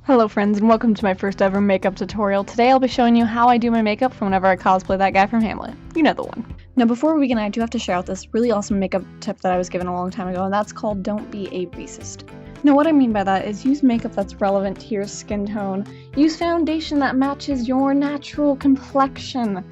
Hello friends, and welcome to my first ever makeup tutorial. Today I'll be showing you how I do my makeup from whenever I cosplay that guy from Hamlet. You know the one. Now before we begin, I do have to share out this really awesome makeup tip that I was given a long time ago, and that's called don't be a racist. Now what I mean by that is use makeup that's relevant to your skin tone. Use foundation that matches your natural complexion.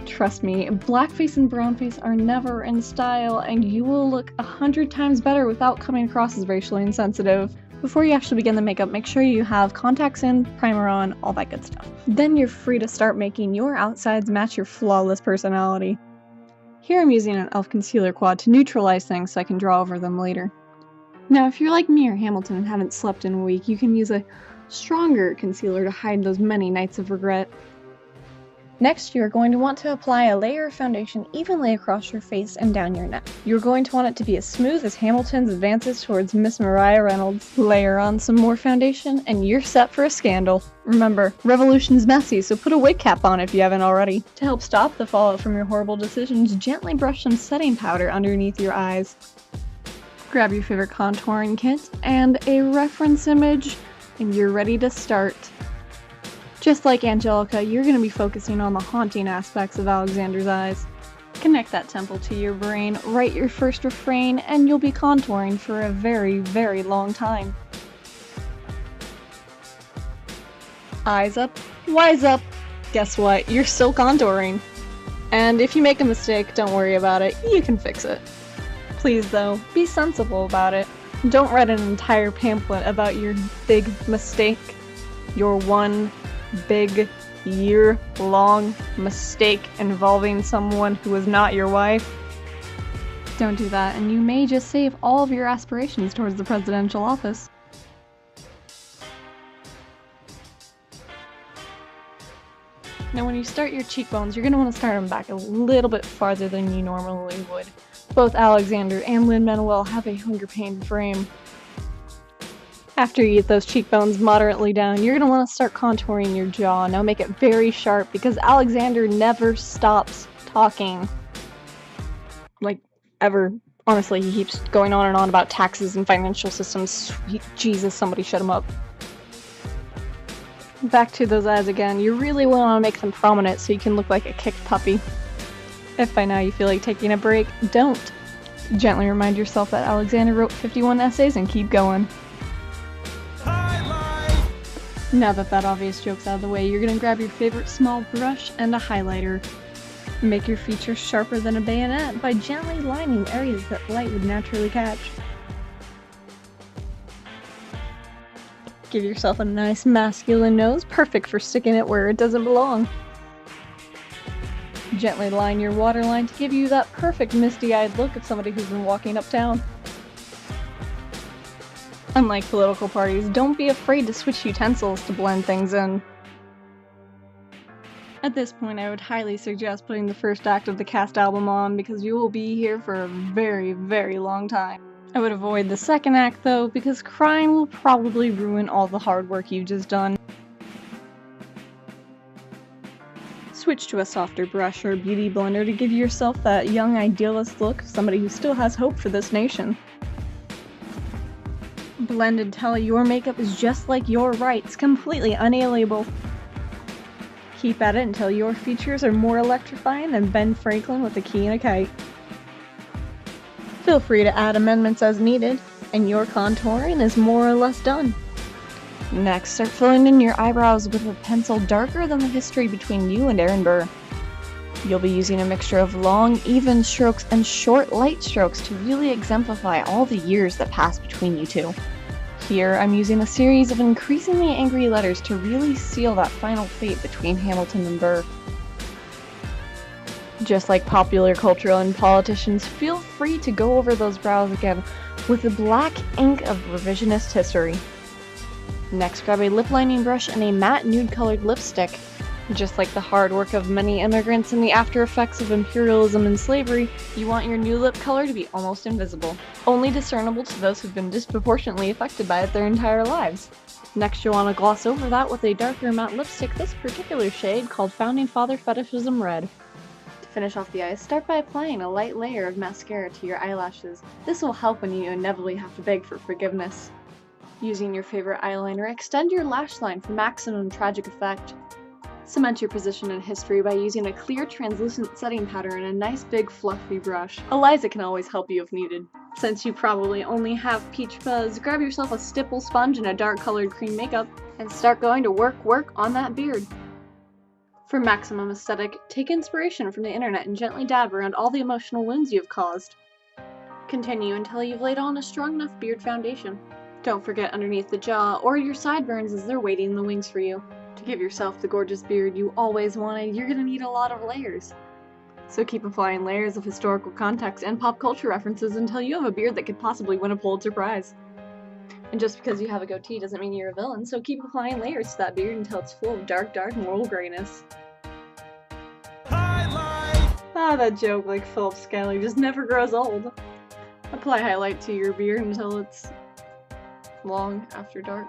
Trust me, blackface and brownface are never in style, and you will look 100 times better without coming across as racially insensitive. Before you actually begin the makeup, make sure you have contacts in, primer on, all that good stuff. Then you're free to start making your outsides match your flawless personality. Here I'm using an e.l.f. concealer quad to neutralize things so I can draw over them later. Now if you're like me or Hamilton and haven't slept in a week, you can use a stronger concealer to hide those many nights of regret. Next, you're going to want to apply a layer of foundation evenly across your face and down your neck. You're going to want it to be as smooth as Hamilton's advances towards Miss Mariah Reynolds. Layer on some more foundation, and you're set for a scandal. Remember, revolution's messy, so put a wig cap on if you haven't already. To help stop the fallout from your horrible decisions, gently brush some setting powder underneath your eyes. Grab your favorite contouring kit and a reference image, and you're ready to start. Just like Angelica, you're going to be focusing on the haunting aspects of Alexander's eyes. Connect that temple to your brain, write your first refrain, and you'll be contouring for a very, very long time. Eyes up, wise up! Guess what? You're still contouring. And if you make a mistake, don't worry about it, you can fix it. Please though, be sensible about it. Don't write an entire pamphlet about your big mistake. Your one big year-long mistake involving someone who is not your wife. Don't do that, and you may just save all of your aspirations towards the presidential office. Now when you start your cheekbones, you're going to want to start them back a little bit farther than you normally would. Both Alexander and lin-manuel have a hunger pain frame. After you get those cheekbones moderately down, you're going to want to start contouring your jaw. Now make it very sharp because Alexander never stops talking. Like, ever. Honestly, he keeps going on and on about taxes and financial systems. Jesus, somebody shut him up. Back to those eyes again. You really want to make them prominent so you can look like a kicked puppy. If by now you feel like taking a break, don't. Gently remind yourself that Alexander wrote 51 essays and keep going. Now that obvious joke's out of the way, you're going to grab your favorite small brush and a highlighter. Make your features sharper than a bayonet by gently lining areas that light would naturally catch. Give yourself a nice masculine nose, perfect for sticking it where it doesn't belong. Gently line your waterline to give you that perfect misty-eyed look of somebody who's been walking uptown. Unlike political parties, don't be afraid to switch utensils to blend things in. At this point, I would highly suggest putting the first act of the cast album on because you will be here for a very, very long time. I would avoid the second act though, because crying will probably ruin all the hard work you've just done. Switch to a softer brush or beauty blender to give yourself that young idealist look of somebody who still has hope for this nation. Blend until your makeup is just like your rights, completely unalienable. Keep at it until your features are more electrifying than Ben Franklin with a key and a kite. Feel free to add amendments as needed, and your contouring is more or less done. Next, start filling in your eyebrows with a pencil darker than the history between you and Aaron Burr. You'll be using a mixture of long, even strokes and short, light strokes to really exemplify all the years that passed between you two. Here, I'm using a series of increasingly angry letters to really seal that final fate between Hamilton and Burr. Just like popular culture and politicians, feel free to go over those brows again with the black ink of revisionist history. Next, grab a lip lining brush and a matte nude-colored lipstick. Just like the hard work of many immigrants and the after effects of imperialism and slavery, you want your new lip color to be almost invisible, only discernible to those who've been disproportionately affected by it their entire lives. Next, you'll want to gloss over that with a darker matte lipstick, this particular shade called Founding Father Fetishism Red. To finish off the eyes, start by applying a light layer of mascara to your eyelashes. This will help when you inevitably have to beg for forgiveness. Using your favorite eyeliner, extend your lash line for maximum tragic effect. Cement your position in history by using a clear translucent setting powder and a nice big fluffy brush. Eliza can always help you if needed. Since you probably only have peach fuzz, grab yourself a stipple sponge and a dark colored cream makeup and start going to work on that beard. For maximum aesthetic, take inspiration from the internet and gently dab around all the emotional wounds you have caused. Continue until you've laid on a strong enough beard foundation. Don't forget underneath the jaw or your sideburns as they're waiting in the wings for you. To give yourself the gorgeous beard you always wanted, you're gonna need a lot of layers. So keep applying layers of historical context and pop culture references until you have a beard that could possibly win a Pulitzer Prize. And just because you have a goatee doesn't mean you're a villain, so keep applying layers to that beard until it's full of dark moral grayness. Highlight! Ah, that joke like Philip Skelly just never grows old. Apply highlight to your beard until it's long after dark.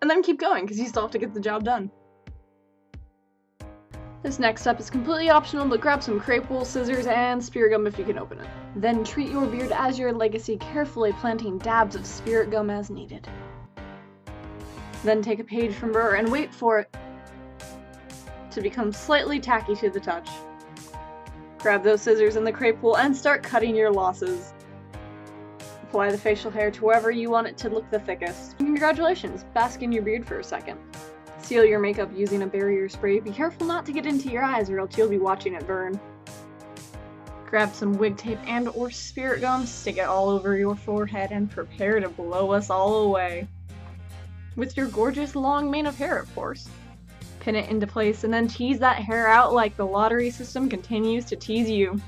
And then keep going, because you still have to get the job done. This next step is completely optional, but grab some crepe wool, scissors, and spirit gum if you can open it. Then treat your beard as your legacy, carefully planting dabs of spirit gum as needed. Then take a page from Burr and wait for it to become slightly tacky to the touch. Grab those scissors and the crepe wool and start cutting your losses. Apply the facial hair to wherever you want it to look the thickest. And congratulations, bask in your beard for a second. Seal your makeup using a barrier spray. Be careful not to get into your eyes or else you'll be watching it burn. Grab some wig tape and or spirit gum, stick it all over your forehead, and prepare to blow us all away. With your gorgeous long mane of hair, of course. Pin it into place and then tease that hair out like the lottery system continues to tease you.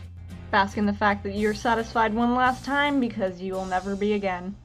Bask in the fact that you're satisfied one last time because you will never be again.